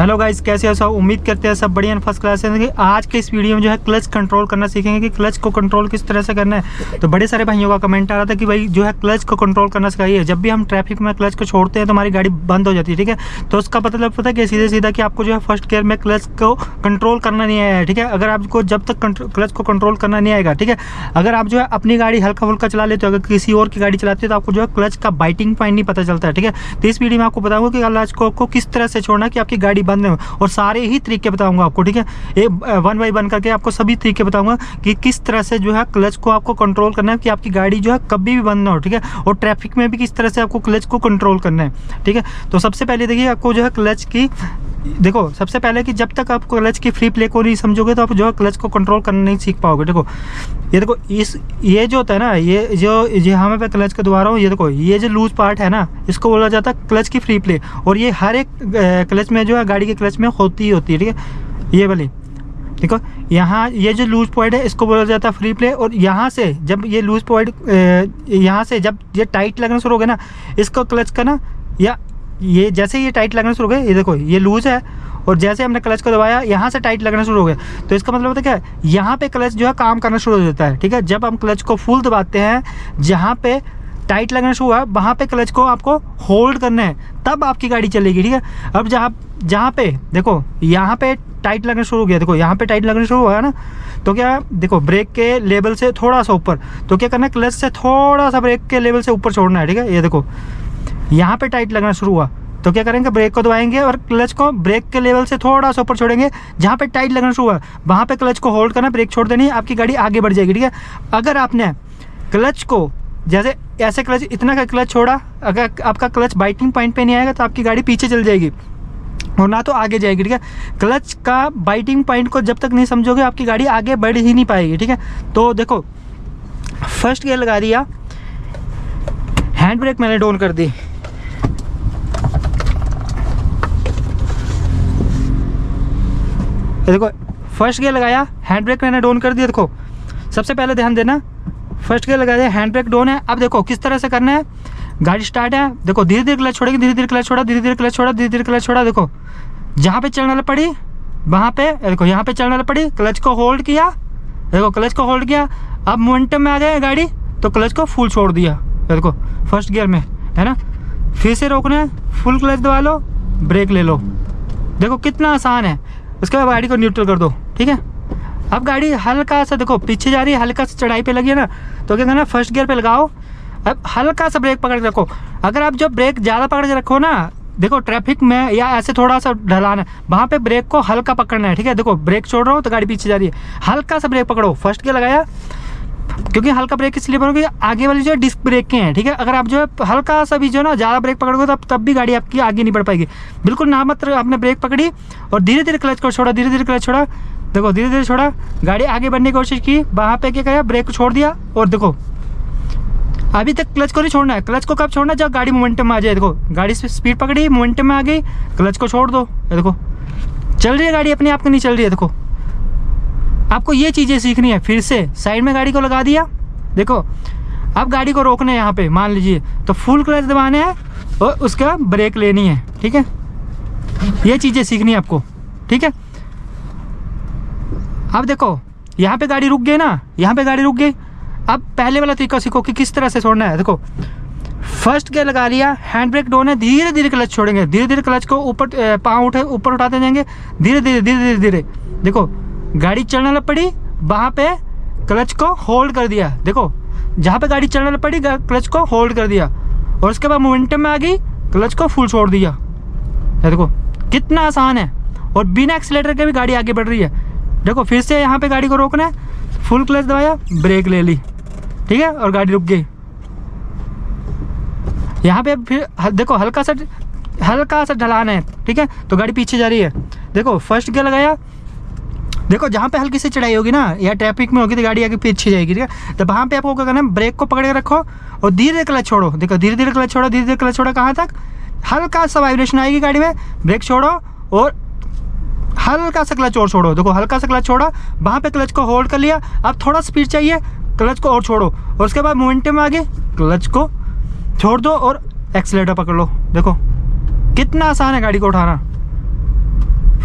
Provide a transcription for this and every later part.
Hello guys, कैसे हो सब? उम्मीद करते हैं सब बढ़िया फर्स्ट क्लास है। आज के इस वीडियो में जो है क्लच कंट्रोल करना सीखेंगे कि क्लच को कंट्रोल किस तरह से करना है। तो बड़े सारे भाइयों का कमेंट आ रहा था कि भाई जो है क्लच को कंट्रोल करना सिखाइए। जब भी हम ट्रैफिक में क्लच को छोड़ते हैं तो हमारी गाड़ी बंद हो जाती है, ठीक है। तो उसका मतलब पता है कि सीधे सीधा कि आपको जो है फर्स्ट गियर में क्लच को कंट्रोल करना नहीं आया है, ठीक है। अगर आपको जब तक क्लच को कंट्रोल करना नहीं आएगा, ठीक है, अगर आप जो है अपनी गाड़ी हल्का फुल्का चला लेते हो, अगर किसी और की गाड़ी चलाते हो तो आपको जो है क्लच का बाइटिंग पॉइंट नहीं पता चलता है, ठीक है। तो इस वीडियो में आपको बताऊंगा कि क्लच को किस तरह से छोड़ना कि आपकी गाड़ी बंद हो, और सारे ही तरीके बताऊंगा आपको, ठीक है। एक 1 बाय 1 करके आपको सभी तरीके बताऊंगा कि किस तरह से जो है क्लच को आपको कंट्रोल करना है कि आपकी गाड़ी जो है कभी भी बंद ना हो, ठीक है। और ट्रैफिक में भी किस तरह से आपको क्लच को कंट्रोल करना है, ठीक है। तो सबसे पहले देखिए आपको जो है क्लच की देखो, सबसे पहले कि जब तक आप क्लच की फ्री प्ले को नहीं समझोगे तो आप जो है क्लच को कंट्रोल करना नहीं सीख पाओगे। देखो ये जो होता है ना, ये जो यहाँ मैं क्लच का दोबारा हूँ, ये देखो ये जो लूज पार्ट है ना, इसको बोला जाता है क्लच की फ्री प्ले। और ये हर एक क्लच में जो है गाड़ी के क्लच में होती है, ठीक है। ये वाली देखो, यहाँ ये जो लूज पॉइंट है इसको बोला जाता है फ्री प्ले। और यहाँ से जब ये लूज पॉइंट यहाँ से जब ये टाइट लगना शुरू हो गया ना, इसको क्लच का ना, या ये जैसे ये टाइट लगना शुरू हो गया, ये देखो ये लूज है, और जैसे हमने क्लच को दबाया यहाँ से टाइट लगना शुरू हो गया, तो इसका मतलब होता है क्या, यहाँ पे क्लच जो है काम करना शुरू हो जाता है, ठीक है। जब हम क्लच को फुल दबाते हैं, जहाँ पे टाइट लगना शुरू हुआ वहाँ पे क्लच को आपको होल्ड करना है, तब आपकी गाड़ी चलेगी, ठीक है। अब जहाँ पे देखो यहाँ पे टाइट लगना शुरू हो गया, देखो यहाँ पे टाइट लगना शुरू हुआ है ना, तो क्या देखो ब्रेक के लेवल से थोड़ा सा ऊपर, तो क्या करना है, क्लच से थोड़ा सा ब्रेक के लेवल से ऊपर छोड़ना है, ठीक है। ये देखो यहाँ पे टाइट लगना शुरू हुआ तो क्या करेंगे, ब्रेक को दबाएंगे और क्लच को ब्रेक के लेवल से थोड़ा सा ऊपर छोड़ेंगे। जहाँ पे टाइट लगना शुरू हुआ वहाँ पे क्लच को होल्ड करना, ब्रेक छोड़ देनी, आपकी गाड़ी आगे बढ़ जाएगी, ठीक है। अगर आपने क्लच को जैसे ऐसे क्लच इतना का क्लच छोड़ा, अगर आपका क्लच बाइटिंग पॉइंट पे नहीं आएगा तो आपकी गाड़ी पीछे चल जाएगी और ना तो आगे जाएगी, ठीक है। क्लच का बाइटिंग पॉइंट को जब तक नहीं समझोगे आपकी गाड़ी आगे बढ़ ही नहीं पाएगी, ठीक है। तो देखो फर्स्ट गियर लगा दिया, हैंड ब्रेक मैंने डाउन कर दी, देखो फर्स्ट गियर लगाया, हैंड ब्रेक मैंने डाउन कर दिया। देखो सबसे पहले ध्यान देना, फर्स्ट गियर लगा दिया, हैंड ब्रेक डाउन है। अब देखो किस तरह से करना है, गाड़ी स्टार्ट है, देखो धीरे धीरे क्लच छोड़ेंगे, धीरे धीरे क्लच छोड़ा, धीरे धीरे क्लच छोड़ा, धीरे धीरे क्लच छोड़ा। देखो जहाँ पे चलने पड़ी वहाँ पे, देखो यहाँ पे चलने पड़ी, क्लच को होल्ड किया, देखो क्लच को होल्ड किया। अब मोमेंटम में आ गया गाड़ी तो क्लच को फुल छोड़ दिया, देखो फर्स्ट गियर में है ना। फिर से रोकना है, फुल क्लच दबा लो, ब्रेक ले लो, देखो कितना आसान है। उसके बाद गाड़ी को न्यूट्रल कर दो, ठीक है। अब गाड़ी हल्का सा देखो पीछे जा रही है, हल्का सा चढ़ाई पे लगी है ना, तो क्या करना, फर्स्ट गियर पे लगाओ, अब हल्का सा ब्रेक पकड़ के रखो। अगर आप जो ब्रेक ज़्यादा पकड़ के रखो ना, देखो ट्रैफिक में या ऐसे थोड़ा सा ढलान है, वहाँ पे ब्रेक को हल्का पकड़ना है, ठीक है। देखो ब्रेक छोड़ रहा हूँ तो गाड़ी पीछे जा रही है, हल्का सा ब्रेक पकड़ो। फर्स्ट गियर लगाया, क्योंकि हल्का ब्रेक इसलिए पकड़ोगे, आगे वाली जो है डिस्क ब्रेक के हैं, ठीक है। अगर आप जो है हल्का सा भी जो है ना ज़्यादा ब्रेक पकड़ोगे तब भी गाड़ी आपकी आगे नहीं बढ़ पाएगी। बिल्कुल ना मत, आपने ब्रेक पकड़ी और धीरे धीरे क्लच को छोड़ा, धीरे धीरे क्लच छोड़ा, देखो धीरे धीरे छोड़ा, गाड़ी आगे बढ़ने की कोशिश की, वहाँ पे क्या किया, ब्रेक को छोड़ दिया। और देखो अभी तक क्लच को नहीं छोड़ना है, क्लच को कब छोड़ना है, जब गाड़ी मोमेंटम में आ जाए। देखो गाड़ी से स्पीड पकड़ी, मोमेंटम में आ गई, क्लच को छोड़ दो, देखो चल रही है गाड़ी, अपने आप को नहीं चल रही है। देखो आपको ये चीज़ें सीखनी है। फिर से साइड में गाड़ी को लगा दिया, देखो अब गाड़ी को रोकना है, यहाँ पे मान लीजिए तो फुल क्लच दबाना है और उसका ब्रेक लेनी है, ठीक है। ये चीज़ें सीखनी है आपको, ठीक है। अब देखो यहाँ पे गाड़ी रुक गई ना, यहाँ पे गाड़ी रुक गई। अब पहले वाला तरीका सीखो कि किस तरह से छोड़ना है। देखो फर्स्ट गियर लगा लिया, हैंड ब्रेक डाउन है, धीरे धीरे क्लच छोड़ेंगे, धीरे धीरे क्लच को ऊपर पाँव ऊपर उठाते जाएंगे, धीरे धीरे धीरे धीरे धीरे। देखो गाड़ी चलने लग पड़ी, वहाँ पे क्लच को होल्ड कर दिया, देखो जहाँ पे गाड़ी चलने लग पड़ी क्लच को होल्ड कर दिया, और उसके बाद मोमेंटम में आ गई, क्लच को फुल छोड़ दिया। देखो कितना आसान है, और बिना एक्सीलेटर के भी गाड़ी आगे बढ़ रही है। देखो फिर से यहाँ पे गाड़ी को रोकना है, फुल क्लच दबाया, ब्रेक ले ली, ठीक है, और गाड़ी रुक गई। यहाँ पे फिर देखो हल्का सा ढलान है, ठीक है, तो गाड़ी पीछे जा रही है। देखो फर्स्ट गियर लगाया, देखो जहाँ पे हल्की सी चढ़ाई होगी ना या ट्रैफिक में होगी तो गाड़ी आगे पीछे जाएगी, ठीक है। तो वहाँ पे आपको क्या करना है, ब्रेक को पकड़ के रखो और धीरे धीरे क्लच छोड़ो। देखो धीरे धीरे क्लच छोड़ो, धीरे धीरे क्लच छोड़ो, कहाँ तक, हल्का सा वाइब्रेशन आएगी गाड़ी में, ब्रेक छोड़ो और हल्का सा क्लच और छोड़ो। देखो हल्का सा क्लच छोड़ा, वहाँ पे क्लच को होल्ड कर लिया। अब थोड़ा स्पीड चाहिए, क्लच को और छोड़ो, और उसके बाद मोमेंटम में आगे क्लच को छोड़ दो और एक्सीलेटर पकड़ लो। देखो कितना आसान है गाड़ी को उठाना।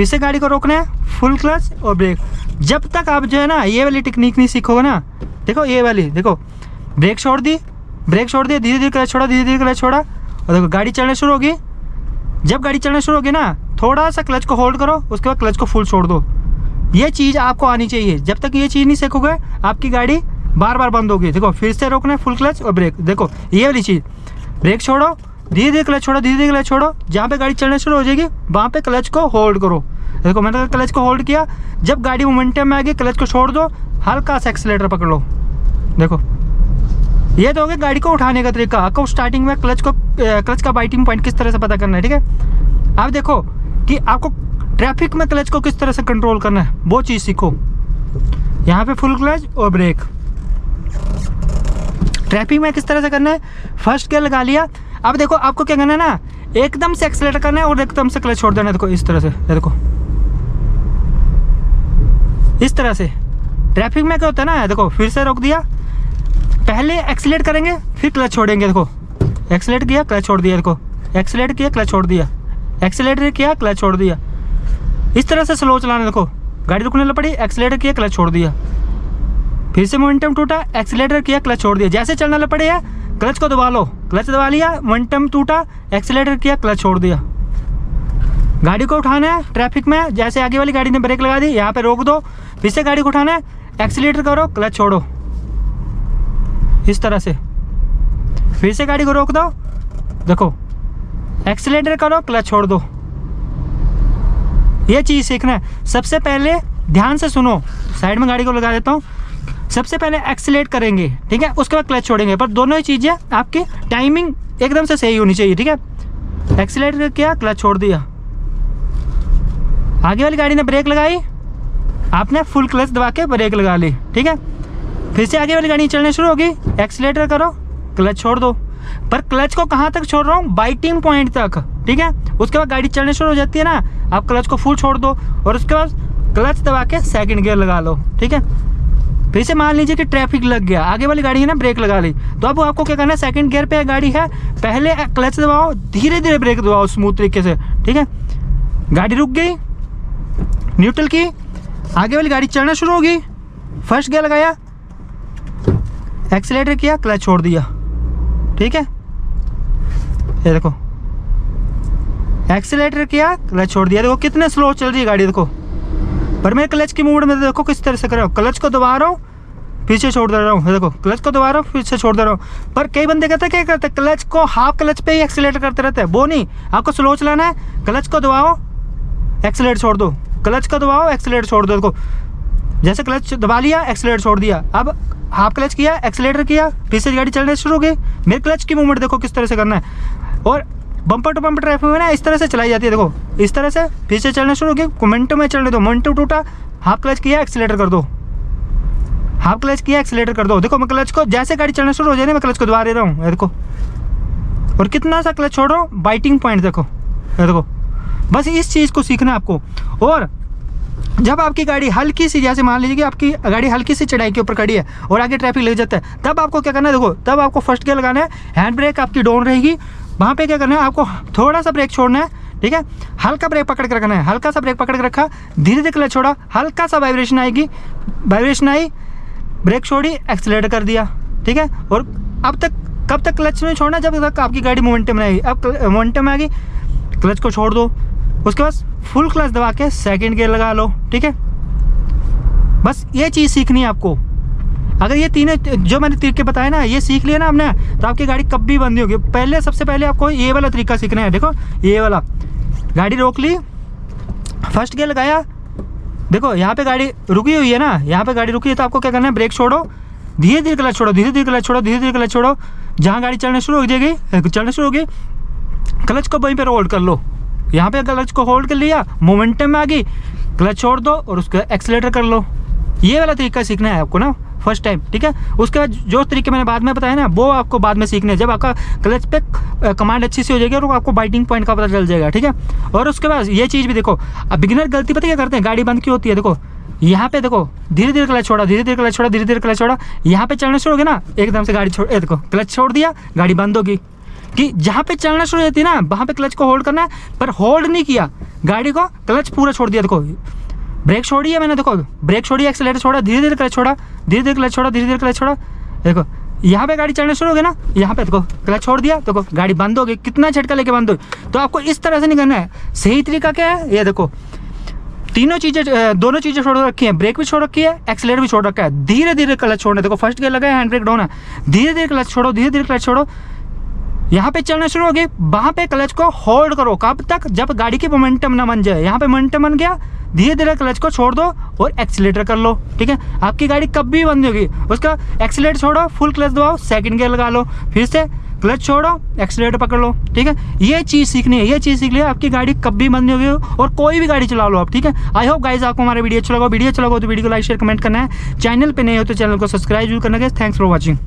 फिर से गाड़ी को रोकना है, फुल क्लच और ब्रेक। जब तक आप जो है ना ये वाली टेक्निक नहीं सीखोगे ना, देखो ये वाली, देखो ब्रेक छोड़ दी, ब्रेक छोड़ दिया, धीरे धीरे क्लच छोड़ा, धीरे धीरे क्लच छोड़ा, और देखो गाड़ी चलना शुरू होगी। जब गाड़ी चलना शुरू होगी ना, थोड़ा सा क्लच को होल्ड करो, उसके बाद क्लच को फुल छोड़ दो। ये चीज़ आपको आनी चाहिए। जब तक ये चीज़ नहीं सीखोगे आपकी गाड़ी बार बार बंद होगी। देखो फिर से रोकना है, फुल क्लच और ब्रेक। देखो ये वाली चीज़, ब्रेक छोड़ो, धीरे धीरे क्लच छोड़ो, धीरे धीरे क्लच छोड़ो, जहाँ पे गाड़ी चलना शुरू हो जाएगी वहाँ पे क्लच को होल्ड करो। देखो मैंने क्लच को होल्ड किया, जब गाड़ी मोमेंटम में आ गई क्लच को छोड़ दो, हल्का सा एक्सीलेटर पकड़ लो। देखो ये तो हो गया गाड़ी को उठाने का तरीका। आपको स्टार्टिंग में क्लच का बाइटिंग पॉइंट किस तरह से पता करना है, ठीक है। अब देखो कि आपको ट्रैफिक में क्लच को किस तरह से कंट्रोल करना है, वो चीज़ सीखो। यहाँ पे फुल क्लच और ब्रेक। ट्रैफिक में किस तरह से करना है, फर्स्ट गियर लगा लिया। अब देखो आपको क्या करना है ना, एकदम से एक्सीलेटर करना है और एकदम से क्लच छोड़ देना है। देखो इस तरह से, देखो इस तरह से। ट्रैफिक में क्या होता है ना, देखो फिर से रोक दिया, पहले एक्सीलेट करेंगे फिर क्लच छोड़ेंगे। देखो एक्सीलेट किया, क्लच छोड़ दिया, देखो एक्सीलेट किया, क्लच छोड़ दिया, एक्सीलेटर किया, क्लच छोड़ दिया। इस तरह से स्लो चलाना। देखो गाड़ी रुकने लग पड़ी, एक्सीलेटर किया, क्लच छोड़ दिया, फिर से मोमेंटम टूटा, एक्सीलेटर किया, क्लच छोड़ दिया। जैसे चलने लग पड़े है, क्लच को दबा लो, क्लच दबा लिया, मोमेंटम टूटा, एक्सीलेटर किया, क्लच छोड़ दिया। गाड़ी को उठाना है ट्रैफिक में, जैसे आगे वाली गाड़ी ने ब्रेक लगा दी, यहाँ पे रोक दो, फिर से गाड़ी को उठाना है, एक्सीलेटर करो, क्लच छोड़ो, इस तरह से। फिर से गाड़ी को रोक दो, देखो एक्सीलेटर करो, क्लच छोड़ दो। ये चीज़ सीखना है। सबसे पहले ध्यान से सुनो, साइड में गाड़ी को लगा देता हूँ। सबसे पहले एक्सीलेट करेंगे, ठीक है, उसके बाद क्लच छोड़ेंगे, पर दोनों ही चीज़ें आपकी टाइमिंग एकदम से सही होनी चाहिए, ठीक है। एक्सीलेटर किया, क्लच छोड़ दिया, आगे वाली गाड़ी ने ब्रेक लगाई, आपने फुल क्लच दबा के ब्रेक लगा ली, ठीक है। फिर से आगे वाली गाड़ी चलने शुरू होगी, एक्सीलेटर करो, क्लच छोड़ दो। पर क्लच को कहाँ तक छोड़ रहा हूँ, बाइटिंग पॉइंट तक, ठीक है। उसके बाद गाड़ी चलने शुरू हो जाती है ना, आप क्लच को फुल छोड़ दो और उसके बाद क्लच दबा के सेकंड गियर लगा लो, ठीक है। फिर से मान लीजिए कि ट्रैफिक लग गया, आगे वाली गाड़ी है ना ब्रेक लगा ली, तो अब आपको क्या करना है, सेकंड गियर पे गाड़ी है, पहले क्लच दबाओ, धीरे धीरे ब्रेक दबाओ स्मूथ तरीके से, ठीक है। गाड़ी रुक गई, न्यूट्रल की, आगे वाली गाड़ी चलना शुरू होगी, फर्स्ट गियर लगाया, एक्सीलेटर किया, क्लच छोड़ दिया, ठीक है। ये देखो एक्सीलेटर किया, क्लच छोड़ दिया। देखो कितने स्लो चल रही है गाड़ी, देखो। पर मैं क्लच की मूवमेंट में देखो किस तरह से कर रहा हूँ, क्लच को दबा रहा हूँ, पीछे छोड़ दे रहा हूँ, देखो क्लच को दबा रहा हूँ, पीछे छोड़ दे रहा हूँ। पर कई बंदे कहते हैं क्या करते हैं, क्लच को हाफ क्लच पे ही एक्सीलेटर करते रहते हैं। वो नहीं, आपको स्लो चलाना है, क्लच को दबाओ, एक्सीलेटर छोड़ दो, क्लच को दबाओ, एक्सीलेटर छोड़ दो। देखो जैसे क्लच दबा लिया, एक्सीलेटर छोड़ दिया, अब हाफ क्लच किया, एक्सीलेटर किया, फिर से गाड़ी चलने शुरू हो गई। मेरे क्लच की मूवमेंट देखो किस तरह से करना है। और बम्पर टू बम्पर ट्रैफिक में ना इस तरह से चलाई जाती है, देखो इस तरह से, फिर से चलना शुरू हो गई, मोमेंटम में चलने दो, मोमेंटम टूटा, हाफ क्लच किया, एक्सीलेटर कर दो, हाफ क्लच किया, एक्सीलेटर कर दो। देखो मैं क्लच को जैसे गाड़ी चलना शुरू हो जाए मैं क्लच को दबा दे रहा हूँ, देखो, और कितना सा क्लच छोड़ रहा हूँ, बाइटिंग पॉइंट देखो, देखो। बस इस चीज़ को सीखना आपको। और जब आपकी गाड़ी हल्की सी, जैसे मान लीजिए कि आपकी गाड़ी हल्की सी चढ़ाई के ऊपर खड़ी है और आगे ट्रैफिक लग जाता है, तब आपको क्या करना है, देखो तब आपको फर्स्ट गियर लगाना है, हैंड ब्रेक आपकी डाउन रहेगी, वहाँ पे क्या करना है, आपको थोड़ा सा ब्रेक छोड़ना है, ठीक है। हल्का ब्रेक पकड़ के रखना है, हल्का सा ब्रेक पकड़ के रखा, धीरे धीरे क्लच छोड़ा, हल्का सा वाइब्रेशन आएगी, वाइब्रेशन आई, ब्रेक छोड़ी, एक्सीलेटर कर दिया, ठीक है। और अब तक कब तक क्लच में छोड़ना, जब तक आपकी गाड़ी मोमेंटम में आएगी। अब मोमेंटम में आ गई, क्लच को छोड़ दो, उसके बाद फुल क्लच दबा के सेकंड गियर लगा लो, ठीक है। बस ये चीज़ सीखनी है आपको। अगर ये तीनों जो मैंने तरीके बताए ना, ये सीख लिया ना आपने, तो आपकी गाड़ी कभी बंद नहीं होगी। पहले सबसे पहले आपको ये वाला तरीका सीखना है। देखो ये वाला, गाड़ी रोक ली, फर्स्ट गियर लगाया, देखो यहाँ पे गाड़ी रुकी हुई है ना, यहाँ पे गाड़ी रुकी है, तो आपको क्या करना है, ब्रेक छोड़ो, धीरे धीरे क्लच छोड़ो, धीरे धीरे क्लच छोड़ो, धीरे धीरे क्लच छोड़ो, जहाँ गाड़ी चलने शुरू हो जाएगी, चलने शुरू होगी, क्लच को वहीं पर होल्ड कर लो, यहाँ पे क्लच को होल्ड कर लिया, मोमेंटम में आ गई, क्लच छोड़ दो और उसका एक्सीलेटर कर लो। ये वाला तरीका सीखना है आपको ना फर्स्ट टाइम, ठीक है। उसके बाद जो तरीके मैंने बाद में बताया ना, वो आपको बाद में सीखने हैं, जब आपका क्लच पे कमांड अच्छी सी हो जाएगी और आपको बाइटिंग पॉइंट का पता चल जाएगा, ठीक है। और उसके बाद ये चीज़ भी देखो, अब बिगिनर गलती पता क्या करते हैं, गाड़ी बंद क्यों होती है, देखो यहाँ पे देखो धीरे धीरे क्लच छोड़ा, धीरे धीरे क्लच छोड़ा, धीरे धीरे क्लच छोड़ा, यहाँ पे चलना शुरू हो गया ना, एकदम से गाड़ी छोड़, देखो क्लच छोड़ दिया, गाड़ी बंद होगी। कि जहाँ पे चलना शुरू होती है ना वहाँ पे क्लच को होल्ड करना है, पर होल्ड नहीं किया गाड़ी को, क्लच पूरा छोड़ दिया। देखो ब्रेक छोड़ी है मैंने, देखो ब्रेक छोड़ी, एक्सीलरेटर छोड़ा, धीरे धीरे क्लच छोड़ा, धीरे धीरे क्लच छोड़ा, धीरे धीरे क्लच छोड़ा। देखो यहाँ पे गाड़ी चलना शुरू हो गई ना, यहाँ पे देखो क्लच छोड़ दिया, देखो गाड़ी बंद हो गई, कितना झटका लेके बंद हो गई। तो आपको इस तरह से नहीं करना है। सही तरीका क्या है, ये देखो तीनों चीज़ें, दोनों चीज़ें छोड़ रखी है, ब्रेक भी छोड़ रखी है, एक्सीलरेटर भी छोड़ रखा है। धीरे धीरे क्लच छोड़ना, देखो फर्स्ट गियर लगा है, हैंड ब्रेक डाउन है, धीरे धीरे क्लच छोड़ो, धीरे धीरे क्लच छोड़ो। यहाँ पे चलना शुरू हो गई, वहाँ पे क्लच को होल्ड करो, कब तक, जब गाड़ी की मोमेंटम ना बन जाए। यहाँ पे मोमेंटम बन गया, धीरे धीरे क्लच को छोड़ दो और एक्सीलरेटर कर लो, ठीक है। आपकी गाड़ी कब भी बंद होगी, उसका एक्सीलरेटर छोड़ो, फुल क्लच दबाओ, सेकंड गियर लगा लो, फिर से क्लच छोड़ो, एक्सीलरेटर पकड़ लो, ठीक है। ये चीज़ सीखनी है, ये चीज़ सीख लिया, आपकी गाड़ी कभी बंद नहीं होगी और कोई भी गाड़ी चला लो आप, ठीक है। आई होप गाइस आपको हमारा वीडियो अच्छा लगा। वीडियो अच्छा लगा तो वीडियो को लाइक शेयर कमेंट करना है। चैनल पे नए हो तो चैनल को सब्सक्राइब जरूर करना है। Thanks for watching.